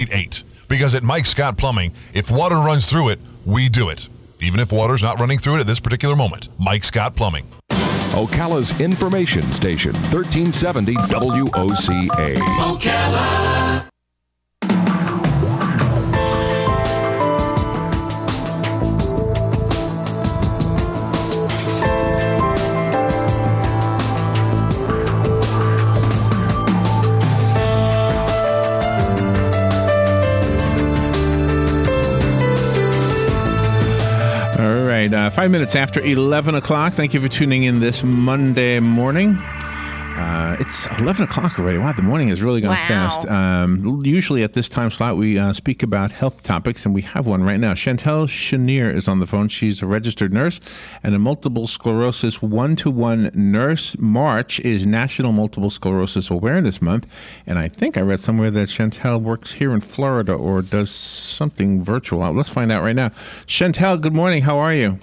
888. Because at Mike Scott Plumbing, if water runs through it, we do it. Even if water's not running through it at this particular moment. Mike Scott Plumbing. Ocala's information station, 1370 WOCA. Ocala. All right, 5 minutes after 11 o'clock. Thank you for tuning in this Monday morning. It's 11 o'clock already. Wow, the morning has really gone fast. Usually at this time slot, we speak about health topics, and we have one right now. Chantale Chenier is on the phone. She's a registered nurse and a multiple sclerosis one-to-one nurse. March is National Multiple Sclerosis Awareness Month, and I think I read somewhere that Chantale works here in Florida or does something virtual. Let's find out right now. Chantale, good morning. How are you?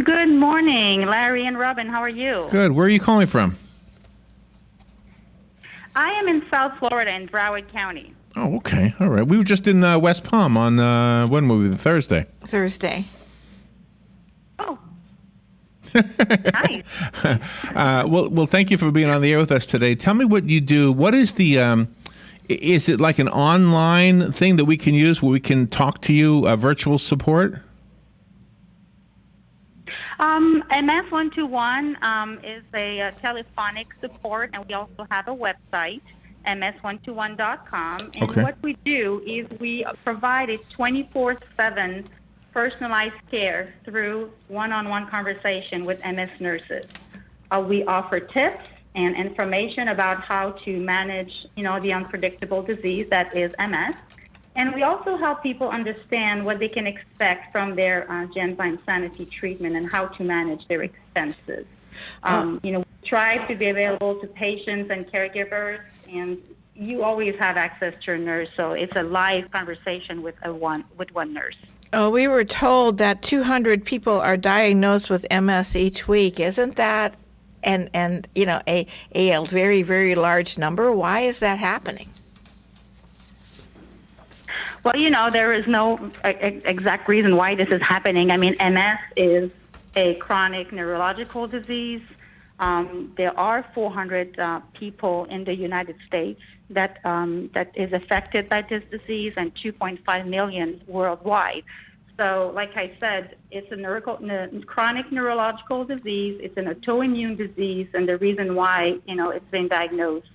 Good morning, Larry and Robin. How are you? Good. Where are you calling from? I am in South Florida in Broward County. Oh, okay. All right. We were just in West Palm on, when were we? Thursday. Thursday. Oh. Nice. Well, thank you for being on the air with us today. Tell me what you do. What is the, is it like an online thing that we can use where we can talk to you, virtual support? MS 121 is a telephonic support, and we also have a website, ms121.com. And Okay. what we do is we provide a 24/7 personalized care through one-on-one conversation with MS nurses. We offer tips and information about how to manage, the unpredictable disease that is MS. And we also help people understand what they can expect from their Genzyme Sanity treatment and how to manage their expenses. We try to be available to patients and caregivers, and you always have access to a nurse, so it's a live conversation with one nurse. Oh, we were told that 200 people are diagnosed with MS each week. Isn't that a very, very large number? Why is that happening? Well, there is no exact reason why this is happening. I mean, MS is a chronic neurological disease. There are 400 people in the United States that is affected by this disease, and 2.5 million worldwide. So, like I said, it's a chronic neurological disease. It's an autoimmune disease, and the reason why it's been diagnosed.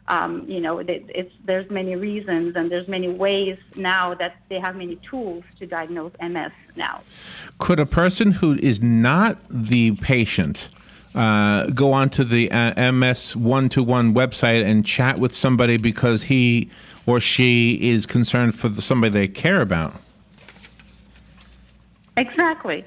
There's many reasons, and there's many ways now that they have many tools to diagnose MS now. Could a person who is not the patient go onto the MS one-to-one website and chat with somebody because he or she is concerned for somebody they care about? Exactly.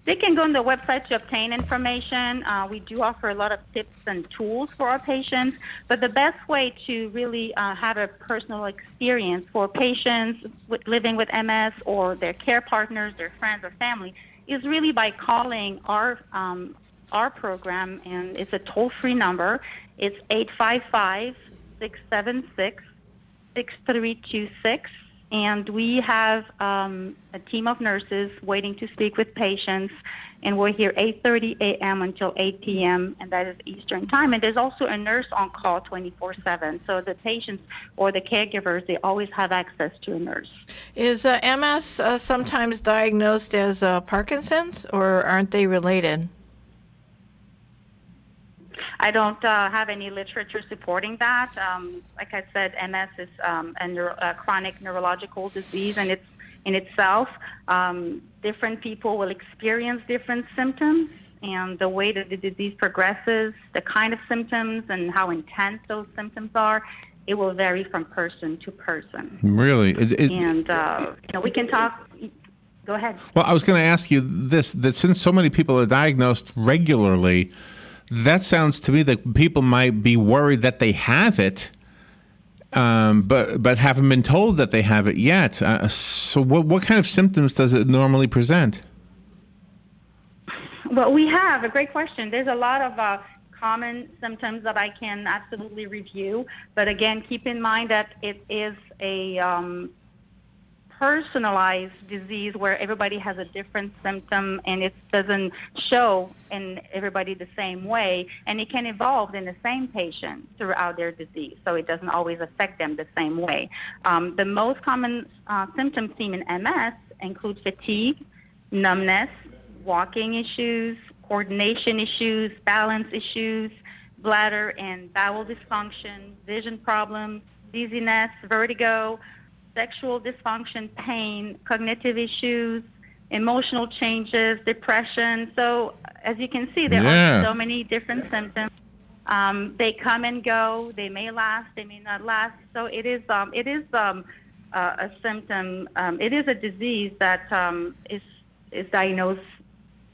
They can go on the website to obtain information. We do offer a lot of tips and tools for our patients, but the best way to really have a personal experience for patients living with MS or their care partners, their friends or family, is really by calling our program, and it's a toll-free number. It's 855-676-6326. And we have a team of nurses waiting to speak with patients, and we're here 8:30 a.m. until 8 p.m., and that is Eastern Time. And there's also a nurse on call 24/7. So the patients or the caregivers, they always have access to a nurse. Is MS sometimes diagnosed as Parkinson's, or aren't they related? I don't have any literature supporting that. Like I said, MS is a chronic neurological disease, and it's in itself. Different people will experience different symptoms, and the way that the disease progresses, the kind of symptoms, and how intense those symptoms are, it will vary from person to person. Really? We can talk. Go ahead. Well, I was going to ask you this, that since so many people are diagnosed regularly, that sounds to me that people might be worried that they have it, but haven't been told that they have it yet. So what kind of symptoms does it normally present? Well, we have a great question. There's a lot of common symptoms that I can absolutely review. But again, keep in mind that it is a personalized disease where everybody has a different symptom and it doesn't show in everybody the same way, and it can evolve in the same patient throughout their disease, so it doesn't always affect them the same way. The most common symptoms seen in MS include fatigue, numbness, walking issues, coordination issues, balance issues, bladder and bowel dysfunction, vision problems, dizziness, vertigo, sexual dysfunction, pain, cognitive issues, emotional changes, depression. So as you can see, there are so many different symptoms. They come and go. They may last. They may not last. So it is a symptom. It is a disease that is diagnosed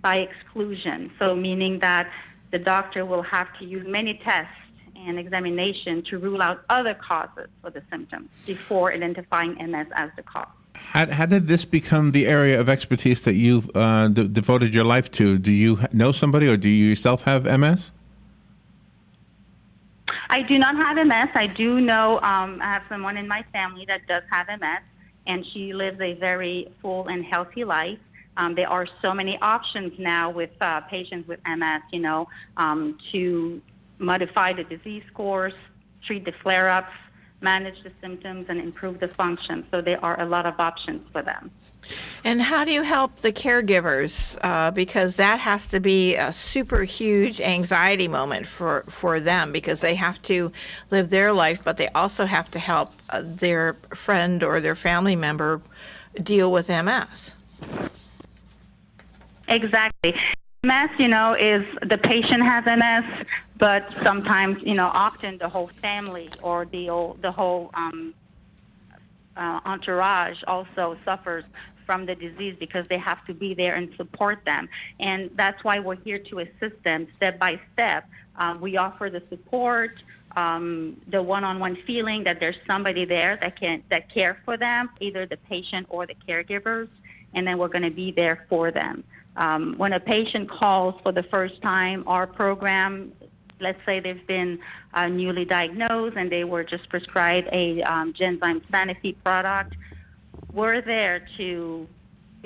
by exclusion. So meaning that the doctor will have to use many tests and examination to rule out other causes for the symptoms before identifying MS as the cause. How did this become the area of expertise that you've devoted your life to? Do you know somebody, or do you yourself have MS? I do not have MS. I do know I have someone in my family that does have MS, and she lives a very full and healthy life. There are so many options now with patients with MS, to modify the disease course, treat the flare-ups, manage the symptoms, and improve the function. So there are a lot of options for them. And how do you help the caregivers? Because that has to be a super huge anxiety moment for them, because they have to live their life, but they also have to help their friend or their family member deal with MS. Exactly. MS, is the patient has MS, but sometimes, often the whole family or the whole entourage also suffers from the disease because they have to be there and support them. And that's why we're here to assist them step by step. We offer the support, the one-on-one feeling that there's somebody there that care for them, either the patient or the caregivers, and then we're going to be there for them. When a patient calls for the first time, our program, let's say they've been newly diagnosed and they were just prescribed a Genzyme Sanofi product, we're there to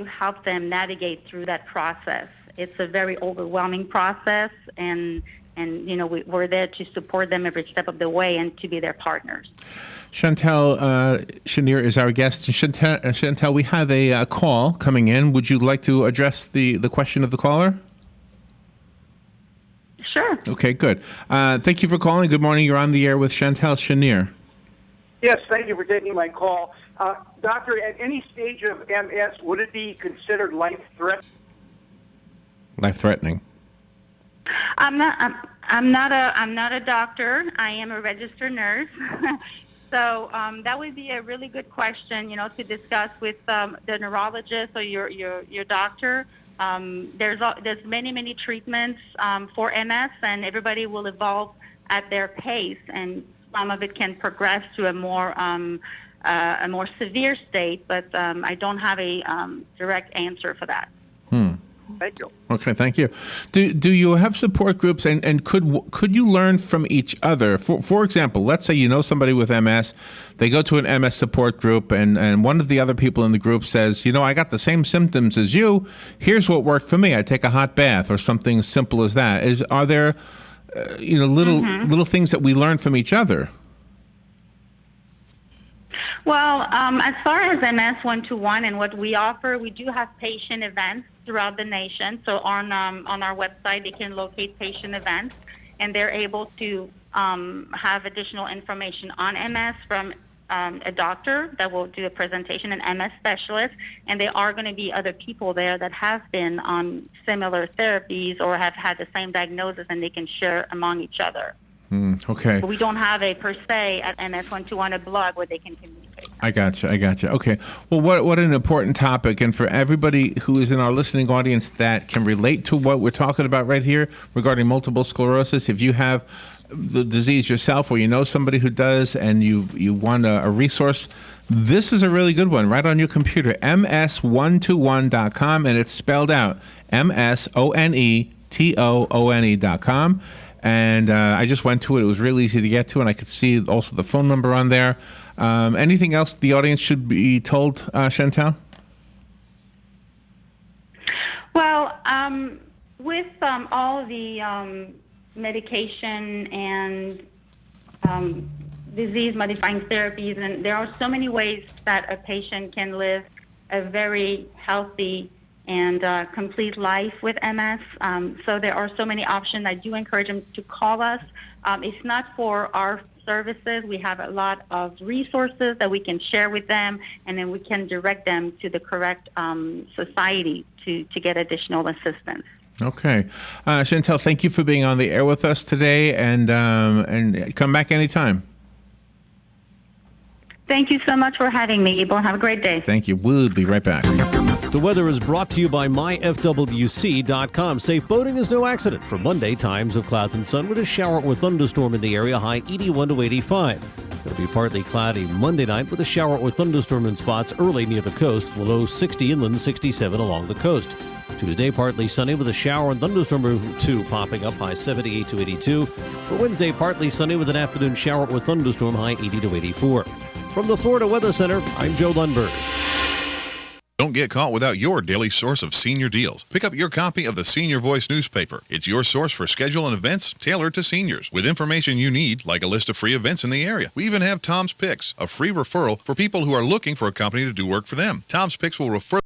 help them navigate through that process. It's a very overwhelming process, and we're there to support them every step of the way and to be their partners. Chantale Chenier is our guest. Chantale, we have a call coming in. Would you like to address the question of the caller? Sure. Okay, good. Thank you for calling. Good morning. You're on the air with Chantale Chenier. Yes, thank you for taking my call. Doctor, at any stage of MS, would it be considered life-threatening? Life-threatening. I'm not a doctor. I am a registered nurse. So that would be a really good question, to discuss with the neurologist or your doctor. There's many treatments for MS, and everybody will evolve at their pace, and some of it can progress to a more severe state. But I don't have a direct answer for that. Thank you. Okay, thank you. Do you have support groups, and could you learn from each other? For example, let's say you know somebody with MS, they go to an MS support group, and one of the other people in the group says, I got the same symptoms as you. Here's what worked for me. I take a hot bath, or something as simple as that. Are there little things that we learn from each other? Well, as far as MS one-to-one and what we offer, we do have patient events throughout the nation. So on our website, they can locate patient events, and they're able to have additional information on MS from a doctor that will do a presentation, an MS specialist, and there are going to be other people there that have been on similar therapies or have had the same diagnosis, and they can share among each other. Okay. But we don't have a per se at MS one-to-one a blog where they can communicate. I gotcha. Okay. Well, what an important topic, and for everybody who is in our listening audience that can relate to what we're talking about right here regarding multiple sclerosis, if you have the disease yourself or you know somebody who does and you want a resource, this is a really good one right on your computer, ms121.com, and it's spelled out MSONETOONE.com. And I just went to it. It was really easy to get to, and I could see also the phone number on there. Anything else the audience should be told, Chantale? Well, with all the medication and disease-modifying therapies, and there are so many ways that a patient can live a very healthy and complete life with MS. So there are so many options. I do encourage them to call us. It's not for our services. We have a lot of resources that we can share with them, and then we can direct them to the correct society to get additional assistance. Okay. Chantale, thank you for being on the air with us today, and come back anytime. Thank you so much for having me, Ebor. Have a great day. Thank you. We'll be right back. The weather is brought to you by myfwc.com. Safe boating is no accident. For Monday, times of clouds and sun with a shower or thunderstorm in the area, high 81 to 85. It'll be partly cloudy Monday night with a shower or thunderstorm in spots early near the coast. The low 60 inland, 67 along the coast. Tuesday, partly sunny with a shower and thunderstorm or two popping up, high 78 to 82. For Wednesday, partly sunny with an afternoon shower or thunderstorm, high 80 to 84. From the Florida Weather Center, I'm Joe Lundberg. Don't get caught without your daily source of senior deals. Pick up your copy of the Senior Voice newspaper. It's your source for schedule and events tailored to seniors, with information you need, like a list of free events in the area. We even have Tom's Picks, a free referral for people who are looking for a company to do work for them. Tom's Picks will refer